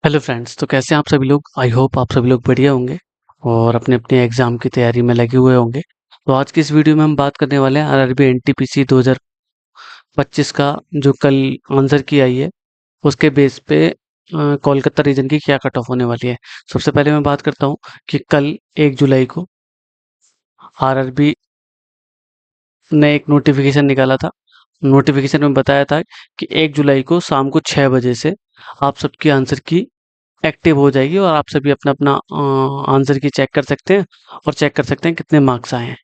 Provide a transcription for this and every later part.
Hello friends, तो कैसे हैं आप सभी लोग। आई होप आप सभी लोग बढ़िया होंगे और अपने अपने एग्जाम की तैयारी में लगे हुए होंगे। तो आज की इस वीडियो में हम बात करने वाले हैं आरआरबी एनटीपीसी 2025 का जो कल आंसर की आई है उसके बेस पे कोलकाता रीजन की क्या कट ऑफ होने वाली है। सबसे पहले मैं बात करता हूँ कि कल 1 जुलाई को आरआरबी ने एक नोटिफिकेशन निकाला था। नोटिफिकेशन में बताया था कि 1 जुलाई को शाम को 6 बजे से आप सबकी आंसर की एक्टिव हो जाएगी और आप सभी अपना अपना आंसर की चेक कर सकते हैं और चेक कर सकते हैं कितने मार्क्स आए हैं।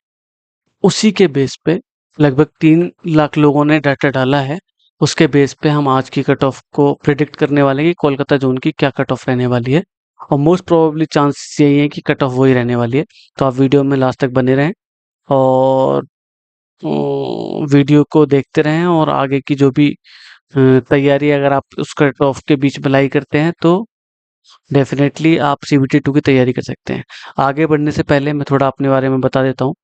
उसी के बेस पे लगभग 3 लाख लोगों ने डाटा डाला है। उसके बेस पे हम आज की कट ऑफ को प्रिडिक्ट करने वाले हैं कि कोलकाता जोन की क्या कट ऑफ रहने वाली है। और मोस्ट प्रोबेबली चांसेस यही है कि कट ऑफ वही रहने वाली है। तो आप वीडियो में लास्ट तक बने रहें और वीडियो को देखते रहें और आगे की जो भी तैयारी अगर आप उस कट ऑफ के बीच में लाई करते हैं तो डेफिनेटली आप सीबीटी 2 की तैयारी कर सकते हैं। आगे बढ़ने से पहले मैं थोड़ा अपने बारे में बता देता हूँ।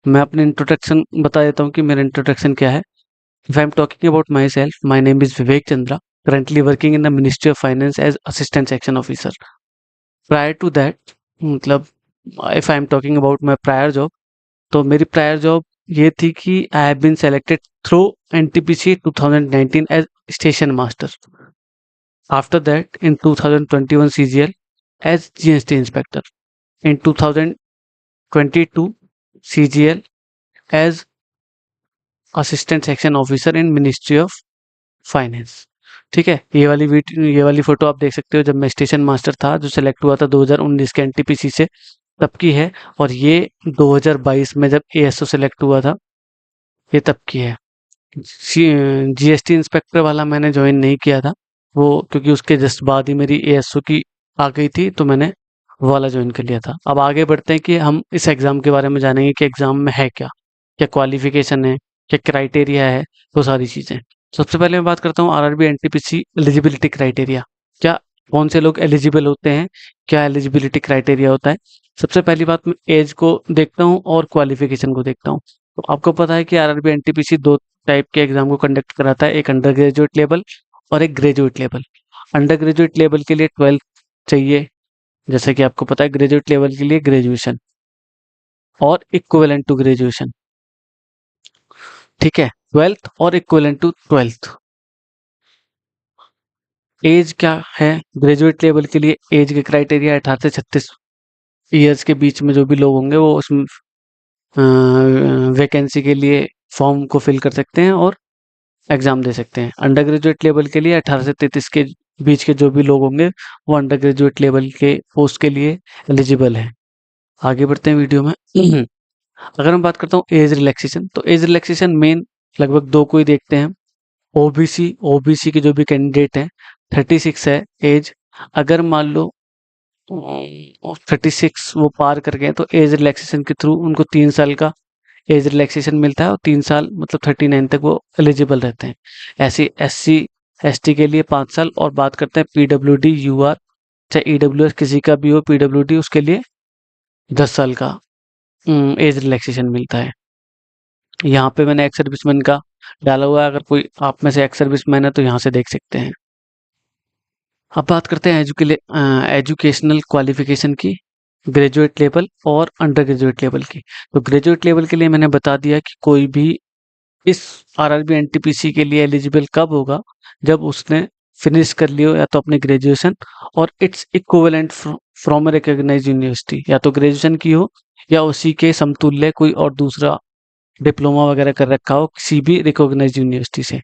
मैं अपने इंट्रोडक्शन बता देता हूँ कि मेरा इंट्रोडक्शन क्या है। If I am talking about myself, my name is Vivek Chandra, currently working in the Ministry of Finance as assistant section officer. Prior to that, मतलब if I am talking about my prior job, तो मेरी prior job ये थी कि I have been selected through NTPC 2019 as station master. After that, in 2021 CGL as GST inspector. In 2022 CGL as assistant section officer in Ministry of Finance. ठीक है, ये वाली photo आप देख सकते हो जब मैं स्टेशन मास्टर था, जो सेलेक्ट हुआ था 2019 के एनटीपीसी से, तब की है। और ये 2022 में जब एएसओ सेलेक्ट हुआ था, ये तब की है। जीएसटी इंस्पेक्टर वाला मैंने ज्वाइन नहीं किया था, वो क्योंकि उसके जस्ट बाद ही मेरी एएसओ की आ गई थी, तो मैंने वो वाला ज्वाइन कर लिया था। अब आगे बढ़ते हैं कि हम इस एग्ज़ाम के बारे में जानेंगे कि एग्ज़ाम में है क्या, क्या क्वालिफिकेशन है, क्या क्राइटेरिया है, वो सारी चीज़ें। सबसे पहले मैं बात करता हूँ आरआरबी एनटीपीसी एलिजिबिलिटी क्राइटेरिया। क्या कौन से लोग एलिजिबल होते हैं, क्या एलिजिबिलिटी क्राइटेरिया होता है। सबसे पहली बात, मैं एज को देखता हूँ और क्वालिफिकेशन को देखता हूँ। तो आपको पता है कि आरआरबी एनटीपीसी दो टाइप के एग्जाम को कंडक्ट कराता है, एक अंडर ग्रेजुएट लेवल और एक graduate level. Under graduate level के लिए 12th चाहिए, जैसे कि आपको पता है ग्रेजुएट लेवल के लिए ग्रेजुएशन और इक्विवेलेंट टू ग्रेजुएशन। ठीक है, 12th और इक्विवेलेंट टू 12th। एज क्या है ग्रेजुएट लेवल के लिए? एज के क्राइटेरिया 18 से 36 ईयर्स के बीच में जो भी लोग होंगे वो उसमें वैकेंसी के लिए फॉर्म को फिल कर सकते हैं और एग्जाम दे सकते हैं। अंडर ग्रेजुएट लेवल के लिए 18 से 33 के बीच के जो भी लोग होंगे वो अंडर ग्रेजुएट लेवल के पोस्ट के लिए एलिजिबल है। आगे बढ़ते हैं वीडियो में। अगर मैं बात करता हूँ एज रिलैक्सेशन, तो एज रिलैक्सेशन मेन लगभग दो को ही देखते हैं। ओबीसी के जो भी कैंडिडेट हैं, 36 है एज। अगर मान लो 36 वो पार कर गए तो एज रिलैक्सेशन के थ्रू उनको 3 साल का एज रिलैक्सेशन मिलता है और 3 साल मतलब 39 तक वो एलिजिबल रहते हैं। ऐसे SC ST के लिए 5 साल। और बात करते हैं PWD UR, चाहे EWS किसी का भी हो, PWD उसके लिए 10 साल का एज रिलैक्सेशन मिलता है। यहाँ पे मैंने एक्स सर्विसमैन का डाला हुआ है, अगर कोई आप में से एक्स सर्विसमैन है तो यहाँ से देख सकते हैं। अब बात करते हैं एजुकेशनल क्वालिफिकेशन की, ग्रेजुएट लेवल और अंडर ग्रेजुएट लेवल की। तो ग्रेजुएट लेवल के लिए मैंने बता दिया कि कोई भी इस आरआरबी एनटीपीसी के लिए एलिजिबल कब होगा, जब उसने फिनिश कर लियो या तो अपनी ग्रेजुएशन और its equivalent from a recognised university, या तो ग्रेजुएशन की हो या उसी के समतुल्य कोई और दूसरा डिप्लोमा वगैरह कर रखा हो किसी भी रिकॉग्नाइज्ड यूनिवर्सिटी से।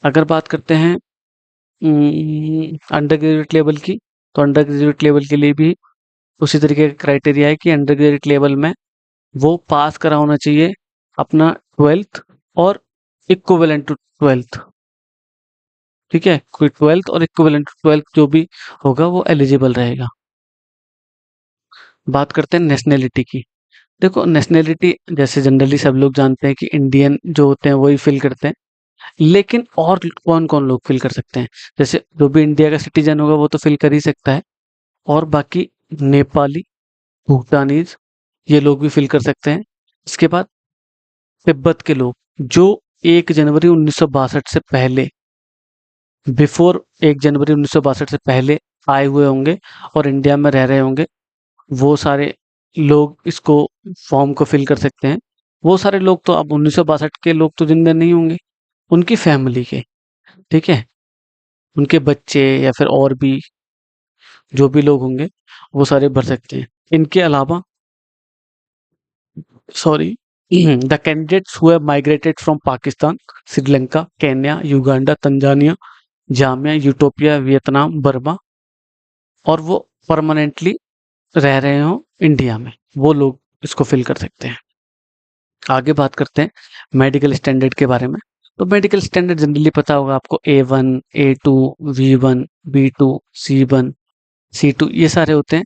अगर बात करते हैं अंडर ग्रेजुएट लेवल की, तो अंडर ग्रेजुएट लेवल के लिए भी उसी तरीके का क्राइटेरिया है कि अंडर ग्रेजुएट लेवल में वो पास करा होना चाहिए अपना 12th और इक्विवेलेंट टू 12th। ठीक है, कोई 12th और इक्विवेलेंट टू 12th जो भी होगा वो एलिजिबल रहेगा। बात करते हैं नेशनैलिटी की। देखो, नेशनैलिटी जैसे जनरली सब लोग जानते हैं कि इंडियन जो होते हैं वही फिल करते हैं, लेकिन और कौन-कौन लोग फिल कर सकते हैं? जैसे जो भी इंडिया का सिटीजन होगा वो तो फिल कर ही सकता है, और बाकी नेपाली, भूटानीज़, ये लोग भी फिल कर सकते हैं। इसके बाद तिब्बत के लोग जो 1 जनवरी 1962 से पहले, बिफोर 1 जनवरी 1962 से पहले आए हुए होंगे और इंडिया में रह रहे होंगे, वो सारे लोग इसको फॉर्म को फिल कर सकते हैं। वो सारे लोग तो अब 1962 के लोग तो जिंदा नहीं होंगे, उनकी फैमिली के, ठीक है, उनके बच्चे या फिर और भी जो भी लोग होंगे वो सारे भर सकते हैं। इनके अलावा sorry the candidates who have migrated from Pakistan, Sri Lanka, Kenya, Uganda, Tanzania, Zambia, utopia, Vietnam, Burma और वो परमानेंटली रह रहे हो इंडिया में, वो लोग इसको फिल कर सकते हैं। आगे बात करते हैं मेडिकल स्टैंडर्ड के बारे में। तो मेडिकल स्टैंडर्ड जनरली पता होगा आपको, A1, A2, V1, B2, C1, C2 ये सारे होते हैं।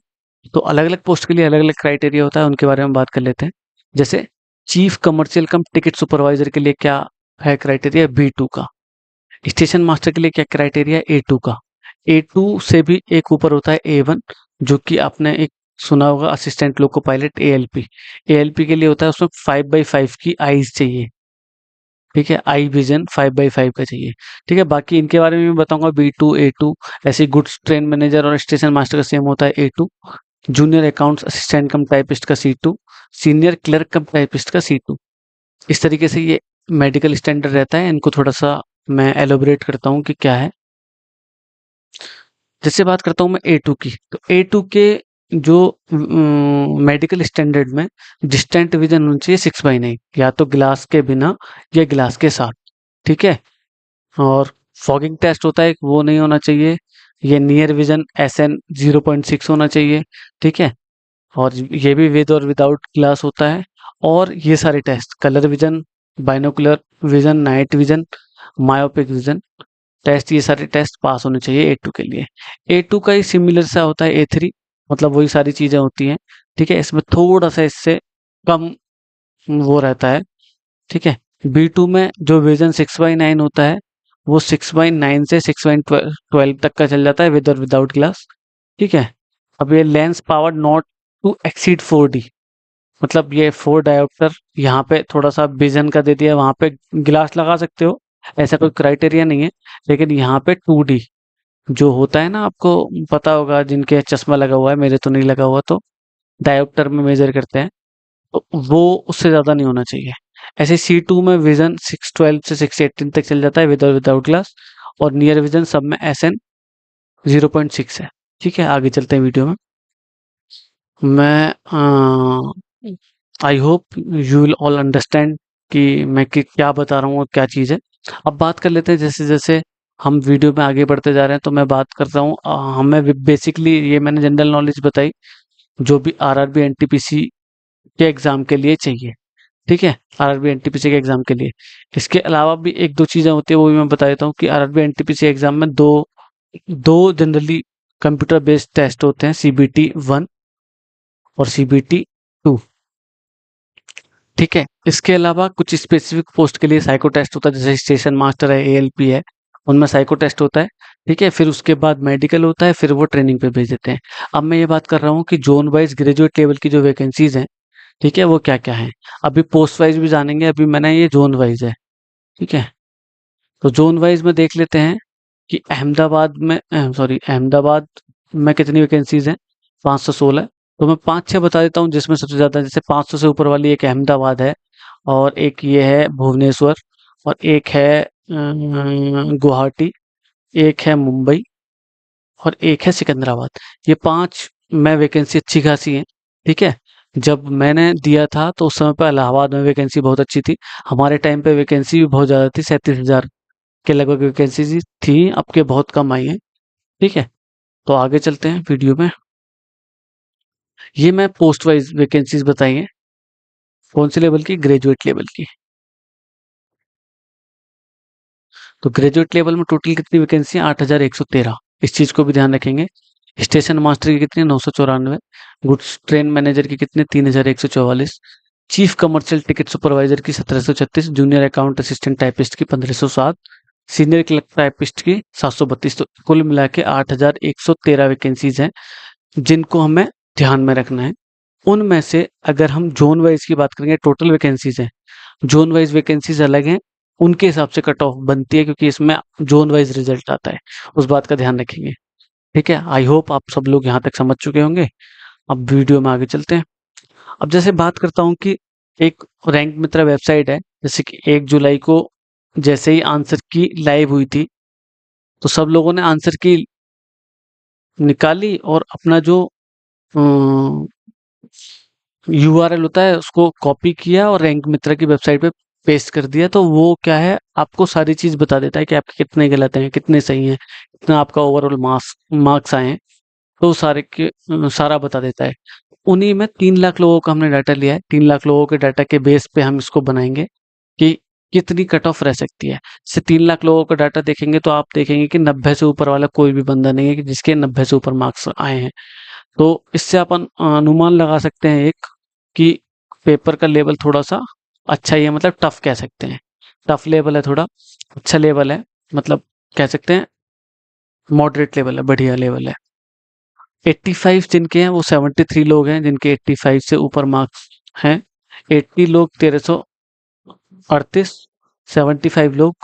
तो अलग अलग पोस्ट के लिए अलग अलग क्राइटेरिया होता है, उनके बारे में बात कर लेते हैं। जैसे चीफ कमर्शियल कम टिकट सुपरवाइजर के लिए क्या है क्राइटेरिया, B2 का। स्टेशन मास्टर के लिए क्या क्राइटेरिया, A2 का। A2 से भी एक ऊपर होता है A1, जो कि आपने एक सुना होगा, assistant loco pilot, ALP। ALP के लिए होता है उसमें 5/5 की आईज चाहिए, ठीक है, आई विजन 5/5 का चाहिए, ठीक है। बाकी इनके बारे में मैं बताऊंगा, B2, A2। ऐसे गुड्स ट्रेन मैनेजर और स्टेशन मास्टर का सेम होता है A2। जूनियर अकाउंट्स असिस्टेंट कम टाइपिस्ट का C2। सीनियर क्लर्क कम टाइपिस्ट का C2। इस तरीके से ये मेडिकल स्टैंडर्ड रहता है। इनको थोड़ा सा मैं एलोबरेट करता हूँ कि क्या है। जैसे बात करता हूँ मैं A2 की, तो A2 के जो मेडिकल स्टैंडर्ड में डिस्टेंट विजन होना चाहिए 6/9, या तो ग्लास के बिना या ग्लास के साथ, ठीक है। और फॉगिंग टेस्ट होता है, वो नहीं होना चाहिए। ये नियर विजन SN 0.6 होना चाहिए, ठीक है। और ये भी विद और विदाउट ग्लास होता है। और ये सारे test, colour vision, binocular vision, night vision, myopic vision test, ये सारे टेस्ट पास होने चाहिए A2 के लिए। A2 का ही सिमिलर सा होता है A3, मतलब वही सारी चीजें होती हैं, ठीक है। इसमें थोड़ा सा इससे कम वो रहता है, ठीक है। B2 में जो विजन 6/9 होता है, वो 6/9 से 6/12 तक का चल जाता है, विद और विदाउट ग्लास, ठीक है। अब ये lens power not to exceed 4D, मतलब ये 4 डायोप्टर, यहाँ पे थोड़ा सा विजन का दे दिया, वहां पे गिलास लगा सकते हो, ऐसा कोई क्राइटेरिया नहीं है। लेकिन यहाँ पे 2D जो होता है ना, आपको पता होगा, जिनके चश्मा लगा हुआ है, मेरे तो नहीं लगा हुआ, तो डायोप्टर में मेजर करते हैं, तो वो उससे ज्यादा नहीं होना चाहिए। ऐसे C2 में विजन 6/12 से 6/18 तक चल जाता है, विद और विदाउट ग्लास। और नियर विजन सब में SN 0.6 है, ठीक है। आगे चलते हैं वीडियो में। मैं I hope you will all understand कि मैं क्या बता रहा हूँ और क्या चीज़ है। अब बात कर लेते हैं, जैसे जैसे हम वीडियो में आगे बढ़ते जा रहे हैं, तो मैं बात करता हूँ, हमें बेसिकली ये मैंने जनरल नॉलेज बताई, जो भी RRB NTPC के एग्जाम के लिए चाहिए, ठीक है, RRB NTPC के एग्जाम के लिए। इसके अलावा भी एक दो चीजें होती है, वो भी मैं बता देता हूँ कि RRB NTPC एग्जाम में दो दो जनरली कंप्यूटर बेस्ड टेस्ट होते हैं, CBT 1 और CBT 2, ठीक है। इसके अलावा कुछ स्पेसिफिक पोस्ट के लिए साइको टेस्ट होता है, जैसे स्टेशन मास्टर है, ALP है, उनमें साइको टेस्ट होता है, ठीक है। फिर उसके बाद मेडिकल होता है, फिर वो ट्रेनिंग पे भेज देते हैं। अब मैं ये बात कर रहा हूँ कि जोन वाइज ग्रेजुएट लेवल की जो वैकेंसीज हैं, ठीक है, वो क्या क्या है। अभी पोस्ट वाइज भी जानेंगे, अभी मैंने ये जोन वाइज है, ठीक है। तो जोन वाइज में देख लेते हैं कि अहमदाबाद में, सॉरी, अहमदाबाद में कितनी वैकेंसीज हैं, 516। तो मैं 5-6 बता देता हूँ, जिसमें सबसे ज्यादा, जैसे 500 से ऊपर वाली एक अहमदाबाद है, और एक ये है भुवनेश्वर, और एक है गुवाहाटी, एक है मुंबई, और एक है सिकंदराबाद। ये 5 में वैकेंसी अच्छी खासी है, ठीक है। जब मैंने दिया था तो उस समय पर इलाहाबाद में वैकेंसी बहुत अच्छी थी, हमारे टाइम पे वैकेंसी भी बहुत ज़्यादा थी, 37,000 के लगभग वैकेंसी थी, अब के बहुत कम आई है, ठीक है। तो आगे चलते हैं वीडियो में। ये मैं पोस्ट वाइज वैकेंसीज बताई हैं, कौन से लेवल की, ग्रेजुएट लेवल की। तो ग्रेजुएट लेवल में टोटल कितनी वैकेंसी है, 8,113। इस चीज को भी ध्यान रखेंगे। स्टेशन मास्टर की कितनी, 994। गुड्स ट्रेन मैनेजर की कितने, 3,144। चीफ कमर्शियल टिकट सुपरवाइजर की 1,736। जूनियर अकाउंट असिस्टेंट टाइपिस्ट की 1,507। सीनियर क्लर्क टाइपिस्ट की 732। तो कुल मिला के 8,113 वैकेंसीज हैं, जिनको हमें ध्यान में रखना है। उनमें से अगर हम जोन वाइज की बात करेंगे, टोटल वैकेंसीज हैं, जोन वाइज वैकेंसीज अलग हैं, उनके हिसाब से कट ऑफ बनती है, क्योंकि इसमें जोन वाइज रिजल्ट आता है, उस बात का ध्यान रखेंगे। ठीक है, आई होप आप सब लोग यहाँ तक समझ चुके होंगे। अब वीडियो में आगे चलते हैं। अब जैसे बात करता हूँ कि एक रैंक मित्रा वेबसाइट है, जैसे कि 1 जुलाई को जैसे ही आंसर की लाइव हुई थी, तो सब लोगों ने आंसर की निकाली और अपना जो यूआरएल होता है उसको कॉपी किया और रैंक मित्रा की वेबसाइट पे पेस्ट कर दिया। तो वो क्या है, आपको सारी चीज बता देता है कि आपके कितने गलत हैं, कितने सही हैं, कितना आपका ओवरऑल मार्क्स मार्क्स आए हैं। तो सारे के सारा बता देता है। उन्हीं में 3 लाख लोगों का हमने डाटा लिया है। 3 लाख लोगों के डाटा के बेस पे हम इसको बनाएंगे कि कितनी कट ऑफ रह सकती है। जैसे 3 लाख लोगों का डाटा देखेंगे तो आप देखेंगे कि 90 से ऊपर वाला कोई भी बंदा नहीं है कि जिसके 90 से ऊपर मार्क्स आए हैं। तो इससे अपन अनुमान लगा सकते हैं एक, कि पेपर का लेवल थोड़ा सा अच्छा ही है, मतलब टफ कह सकते हैं। टफ लेवल है, थोड़ा अच्छा लेवल है, मतलब कह सकते हैं मॉडरेट लेवल है, बढ़िया लेवल है। 85 जिनके हैं वो 73 लोग हैं जिनके 85 से ऊपर मार्क्स हैं। 80 लोग 1338, 75 लोग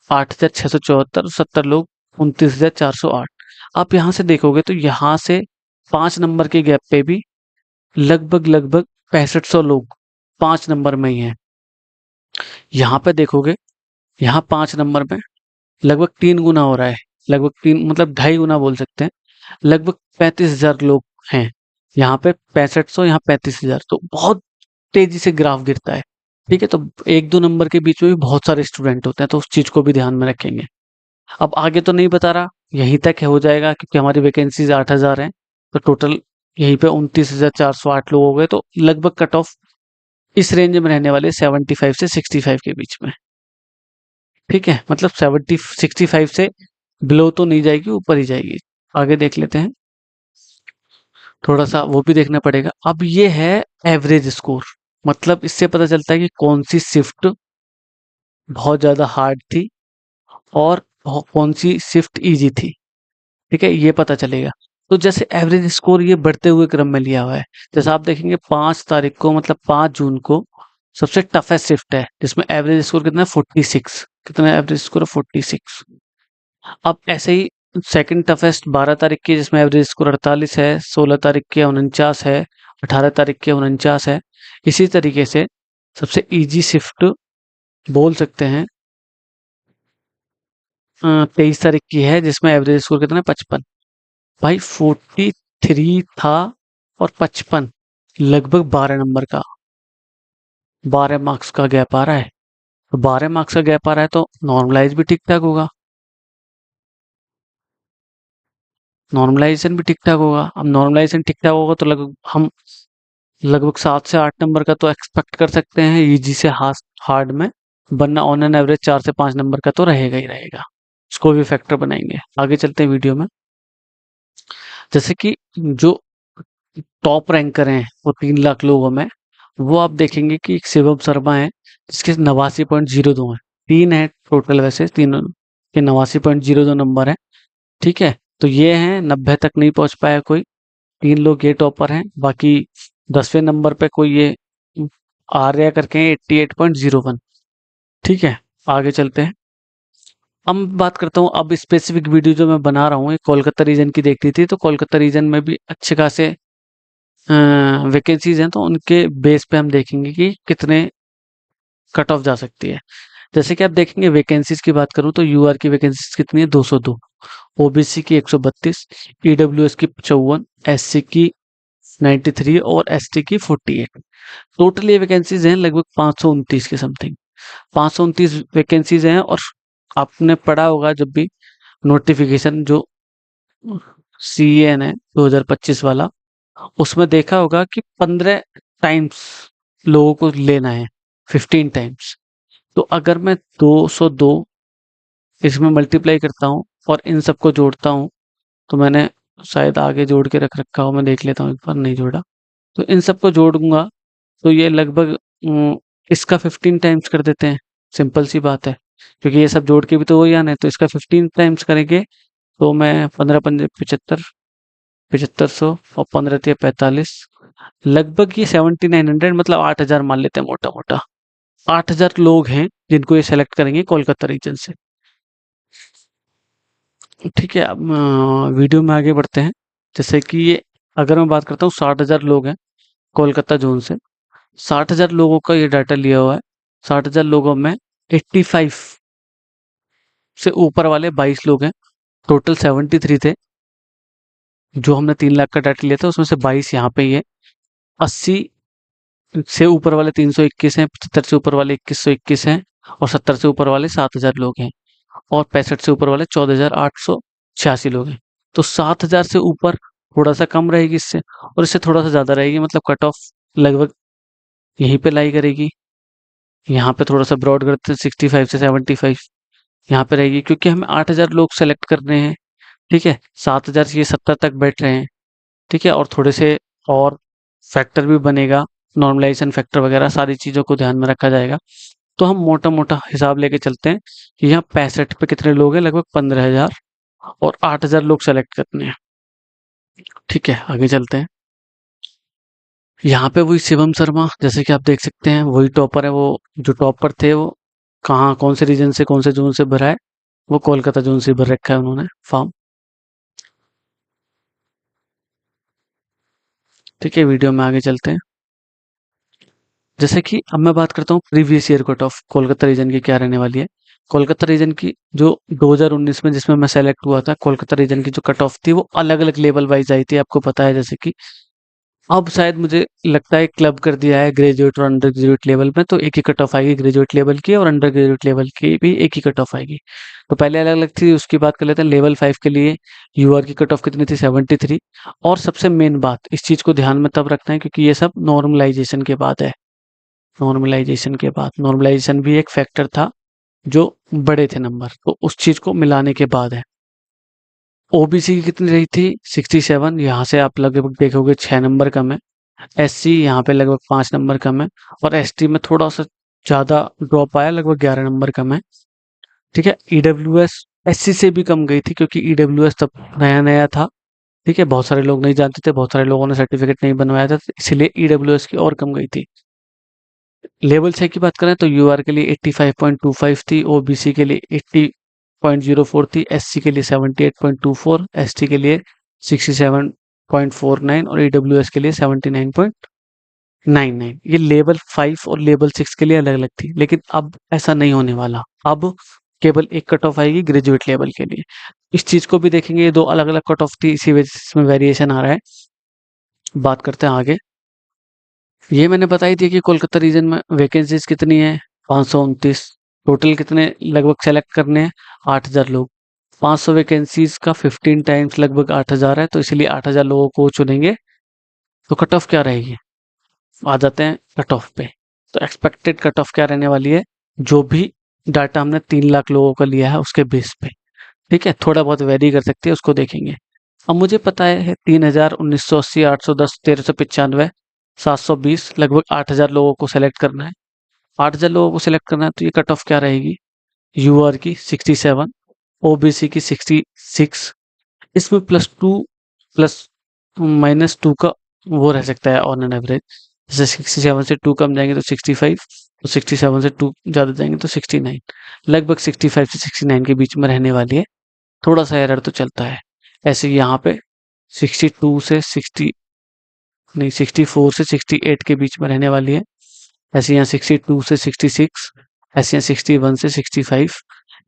8674, 70 लोग 29408। आप यहाँ से देखोगे तो यहाँ से 5 नंबर के गैप पे भी लगभग लगभग 6500 लोग 5 नंबर में ही हैं। यहाँ पे देखोगे, यहाँ 5 नंबर में लगभग 3 गुना हो रहा है, लगभग 3 मतलब 2.5 गुना बोल सकते हैं। लगभग 35,000 लोग हैं यहाँ पे, 6500 यहाँ 35,000, तो बहुत तेजी से ग्राफ गिरता है। ठीक है, तो 1-2 नंबर के बीच में भी बहुत सारे स्टूडेंट होते हैं, तो उस चीज को भी ध्यान में रखेंगे। अब आगे तो नहीं बता रहा, यहीं तक हो जाएगा क्योंकि हमारी वैकेंसीज 8,000 हैं। तो टोटल यहीं पे 29,408 लोग हो गए, तो लगभग कट ऑफ इस रेंज में रहने वाले 75 से 65 के बीच में। ठीक है, मतलब 65 से बिलो तो नहीं जाएगी, ऊपर ही जाएगी। आगे देख लेते हैं, थोड़ा सा वो भी देखना पड़ेगा। अब ये है एवरेज स्कोर, मतलब इससे पता चलता है कि कौन सी शिफ्ट बहुत ज्यादा हार्ड थी और कौन सी शिफ्ट इजी थी। ठीक है, ये पता चलेगा। तो जैसे एवरेज स्कोर ये बढ़ते हुए क्रम में लिया हुआ है। जैसे आप देखेंगे 5 तारीख को, मतलब 5 जून को सबसे टफेस्ट शिफ्ट है जिसमें एवरेज स्कोर कितना है, 46। कितना एवरेज स्कोर है, 46। अब ऐसे ही सेकंड टफेस्ट 12 तारीख की, जिसमें एवरेज स्कोर 48 है। 16 तारीख के 49 है। 18 तारीख के 49 है। इसी तरीके से सबसे इजी शिफ्ट बोल सकते हैं 23 तारीख की है, जिसमें एवरेज स्कोर कितना है, 55। भाई 43 था और 55, लगभग 12 नंबर का, 12 मार्क्स का गैप आ रहा है। तो 12 मार्क्स का गैप आ रहा है तो नॉर्मलाइज भी ठीक ठाक होगा, नॉर्मलाइजेशन भी ठीक ठाक होगा। अब नॉर्मलाइजेशन ठीक ठाक होगा तो लगभग हम लगभग 7 से 8 नंबर का तो एक्सपेक्ट कर सकते हैं इजी से हार्ड में, वरना ऑन एन एवरेज 4 से 5 नंबर का तो रहेगा ही रहेगा। इसको भी फैक्टर बनाएंगे। आगे चलते हैं वीडियो में। जैसे कि जो टॉप रैंकर हैं वो 3 लाख लोगों में, वो आप देखेंगे कि एक शिवम शर्मा है जिसके 89.02 है। तीन है टोटल, वैसे तीनों के 89.02 नंबर है। ठीक है, तो ये हैं 90 तक नहीं पहुंच पाया कोई। 3 लोग ये टॉपर हैं, बाकी 10वें नंबर पे कोई ये आर्या करके हैं 88.01। ठीक है, आगे चलते हैं। अब बात करता हूँ, अब स्पेसिफिक वीडियो जो मैं बना रहा हूँ ये कोलकाता रीजन की देखनी थी, तो कोलकाता रीजन में भी अच्छे खासे वैकेंसीज हैं, तो उनके बेस पे हम देखेंगे कि कितने कट ऑफ जा सकती है। जैसे कि आप देखेंगे वैकेंसीज की बात करूं तो यूआर की वैकेंसीज कितनी है, 202। ओबीसी की 132, ईडब्ल्यूएस की 54, एससी की 93 और एसटी की 48। टोटल ये वैकेंसीज हैं लगभग 529 के समथिंग। 529 वैकेंसीज हैं। और आपने पढ़ा होगा जब भी नोटिफिकेशन जो सीएन है 2025 वाला, उसमें देखा होगा कि 15 टाइम्स लोगों को लेना है, 15 टाइम्स। तो अगर मैं 202 इसमें मल्टीप्लाई करता हूँ और इन सबको जोड़ता हूँ, तो मैंने शायद आगे जोड़ के रख रखा हो, मैं देख लेता हूँ एक बार, नहीं जोड़ा। तो इन सबको जोड़ूंगा तो ये लगभग इसका 15 टाइम्स कर देते हैं। सिंपल सी बात है, क्योंकि ये सब जोड़ के भी तो वही आना है, तो इसका 15 टाइम्स करेंगे तो मैं 15 पंजे 75, 7500 और 15 × 45, लगभग ये 7900, मतलब 8,000 मान लेते हैं मोटा मोटा। 8,000 लोग हैं जिनको ये सेलेक्ट करेंगे कोलकाता रीजन से। ठीक है, अब वीडियो में आगे बढ़ते हैं। जैसे कि ये अगर मैं बात करता हूँ 60,000 लोग हैं कोलकाता ज़ोन से। 60,000 लोगों का ये डाटा लिया हुआ है। 60,000 लोगों में 85 से ऊपर वाले 22 लोग हैं। टोटल 73 थे। जो हमने 3 लाख का डाटा लिया था उसमें से 22 यहाँ पे ही है। 80 से ऊपर वाले 321 हैं, 75 से ऊपर वाले 2121 हैं और 70 से ऊपर वाले 7,000 लोग हैं और 65 से ऊपर वाले 14,886 लोग हैं। तो 7,000 से ऊपर थोड़ा-सा कम रहेगी इससे और इससे थोड़ा-सा ज़्यादा रहेगी, मतलब कट ऑफ लगभग यहीं पे लाई करेगी। यहाँ पे थोड़ा-सा ब्रॉड करते हैं 65 से 75 यहाँ पे रहेगी, क्योंकि हमें 8,000 लोग सेलेक्ट करने हैं, ठीक है? 7,000 से ये 70 तक बैठ रहे हैं, ठीक है? और थोड़े से और फैक्टर भी बनेगा, नॉर्मलाइजेशन फैक्टर वगैरह सारी चीज़ों को ध्यान में रखा जाएगा। तो हम मोटा-मोटा हिसाब लेके चलते हैं कि यहाँ 65 पे कितने लोग हैं, लगभग 15,000 और 8,000 लोग सेलेक्ट करने हैं। ठीक है, आगे चलते हैं। यहाँ पे वही शिवम शर्मा, जैसे कि आप देख सकते हैं वही टॉपर है। वो जो टॉपर थे वो कहाँ कौन से रीजन से कौन से जोन से भरा है, वो कोलकाता जोन से भर रखा है उन्होंने फॉर्म। ठीक है, वीडियो में आगे चलते हैं। जैसे कि अब मैं बात करता हूँ previous year cut off Kolkata region की क्या रहने वाली है। कोलकाता रीजन की जो 2019 में जिसमें मैं सेलेक्ट हुआ था, कोलकाता रीजन की जो कट ऑफ थी वो अलग अलग लेवल वाइज आई थी, आपको पता है। जैसे कि अब शायद मुझे लगता है क्लब कर दिया है ग्रेजुएट और अंडर ग्रेजुएट लेवल में, तो एक ही कट ऑफ आएगी ग्रेजुएट लेवल की और अंडर ग्रेजुएट लेवल की भी एक ही कट ऑफ आएगी। तो पहले अलग अलग थी, उसकी बात कर लेते हैं। लेवल 5 के लिए यूआर की कट ऑफ कितनी थी, 73। और सबसे मेन बात, इस चीज को ध्यान में तब रखना है क्योंकि ये सब नॉर्मलाइजेशन के बाद है। नॉर्मलाइजेशन के बाद, नॉर्मलाइजेशन भी एक फैक्टर था जो बड़े थे नंबर, तो उस चीज को मिलाने के बाद है। ओबीसी की कितनी रही थी, 67। यहाँ से आप लगभग देखोगे 6 नंबर कम है। एससी यहाँ पे लगभग 5 नंबर कम है और एसटी में थोड़ा सा ज्यादा ड्रॉप आया, लगभग 11 नंबर कम है। ठीक है, ईडब्ल्यूएस एससी से भी कम गई थी क्योंकि ईडब्ल्यूएस तब नया नया था। ठीक है, बहुत सारे लोग नहीं जानते थे, बहुत सारे लोगों ने सर्टिफिकेट नहीं बनवाया था, इसलिए ईडब्ल्यूएस की और कम गई थी। लेवल 6 की बात करें तो यूआर के लिए 85.25 थी, ओबीसी के लिए 80.04 थी, एससी के लिए 78.24, एसटी के लिए 67.49 और ईडब्ल्यूएस के लिए 79.99। ये लेवल 5 और लेवल 6 के लिए अलग अलग थी, लेकिन अब ऐसा नहीं होने वाला। अब केवल एक कट ऑफ आएगी ग्रेजुएट लेवल के लिए। इस चीज को भी देखेंगे, ये दो अलग अलग कट ऑफ थी, इसी वजह से इसमें वेरिएशन आ रहा है। बात करते हैं आगे। ये मैंने बताई थी कि कोलकाता रीजन में वैकेंसीज कितनी है, 529। टोटल कितने लगभग सेलेक्ट करने हैं, 8,000 लोग। 500 वैकेंसीज का 15 टाइम्स लगभग 8,000 है, तो इसलिए 8,000 लोगों को चुनेंगे। तो कट ऑफ क्या रहेगी, आ जाते हैं कट ऑफ पे। तो एक्सपेक्टेड कट ऑफ क्या रहने वाली है, जो भी डाटा हमने 3 लाख लोगों का लिया है उसके बेस पे। ठीक है, थोड़ा बहुत वेरी कर सकती है, उसको देखेंगे। अब मुझे पता है 3,000, 1,980, 810, 1,395, 720, लगभग 8,000 लोगों को सेलेक्ट करना है। 8,000 लोगों को सिलेक्ट करना है, तो ये कट ऑफ क्या रहेगी, यूआर की 67, ओबीसी की 66, इसमें +2 प्लस -2 का वो रह सकता है ऑन एन एवरेज। जैसे 67 से 2 कम जाएंगे तो 65, तो 67 से 2 ज़्यादा जाएंगे तो 69। लगभग 65 से 69 के बीच में रहने वाली है। थोड़ा सा एरर तो चलता है। ऐसे यहाँ पे 62 से 60 नहीं 64 से 68 के बीच में रहने वाली है। ऐसे यहाँ 62 से 66, ऐसे यहाँ 61 से 65,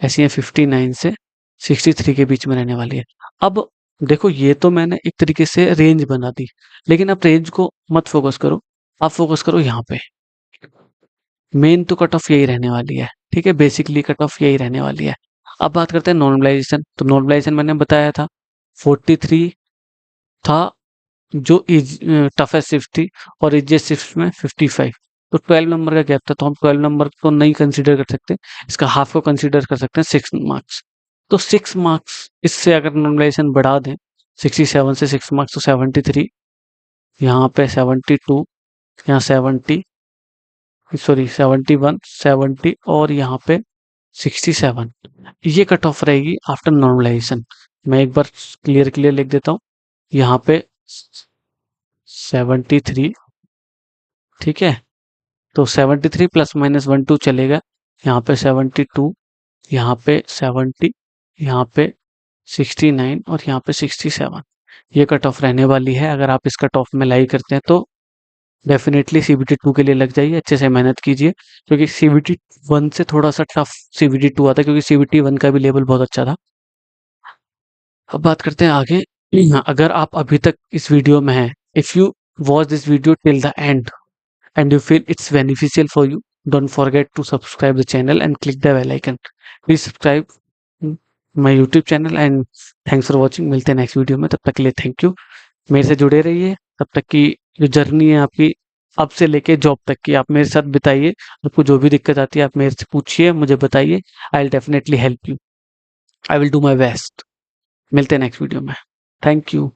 ऐसे यहाँ 59 से 63 के बीच में रहने वाली है। अब देखो, ये तो मैंने एक तरीके से रेंज बना दी, लेकिन आप रेंज को मत फोकस करो, आप फोकस करो यहाँ पे। मेन तो कट ऑफ यही रहने वाली है। ठीक है, बेसिकली कट ऑफ यही रहने वाली है। अब बात करते हैं नॉर्मलाइजेशन। तो नॉर्मलाइजेशन मैंने बताया था 43 था, जो टफेस्ट शिफ्ट थी, और इजिएस्ट शिफ्ट में 55। तो 12 नंबर का गैप था, तो हम 12 नंबर को नहीं कंसीडर कर सकते, इसका हाफ को कंसीडर कर सकते हैं, 6 मार्क्स। तो 6 मार्क्स इससे अगर नॉर्मलाइजेशन बढ़ा दें 67 से 6 मार्क्स तो 73, यहाँ पे 72, यहाँ 70, सॉरी 71, 70 और यहाँ पे 67। ये कट ऑफ रहेगी आफ्टर नॉर्मलाइजेशन। मैं एक बार क्लियर क्लियर लिख देता हूँ। यहाँ पे 73, ठीक है, तो 73 प्लस माइनस 1 2 चलेगा। यहाँ पे 72, यहाँ पे 70, यहाँ पे 69 और यहाँ पे 67, ये कट ऑफ रहने वाली है। अगर आप इस कट ऑफ में लाई करते हैं तो डेफिनेटली सीबीटी 2 के लिए लग जाइए, अच्छे से मेहनत कीजिए, क्योंकि सीबीटी 1 से थोड़ा सा टफ सीबीटी 2 आता है, क्योंकि सीबीटी 1 का भी लेवल बहुत अच्छा था। अब बात करते हैं आगे। अगर आप अभी तक इस वीडियो में हैं, if you watch this video till the end and you feel it's beneficial for you, don't forget to subscribe the channel and click the bell icon. Please subscribe my YouTube channel and thanks for watching. मिलते हैं next video में, तब तक के लिए thank you. मेरे से जुड़े रहिए, तब तक की जो जर्नी है आपकी अब से लेके जॉब तक की, आप मेरे साथ बिताइए। आपको जो भी दिक्कत आती है आप मेरे से पूछिए, मुझे बताइए, I will definitely help you, I will do my best. मिलते हैं नेक्स्ट वीडियो में, थैंक यू।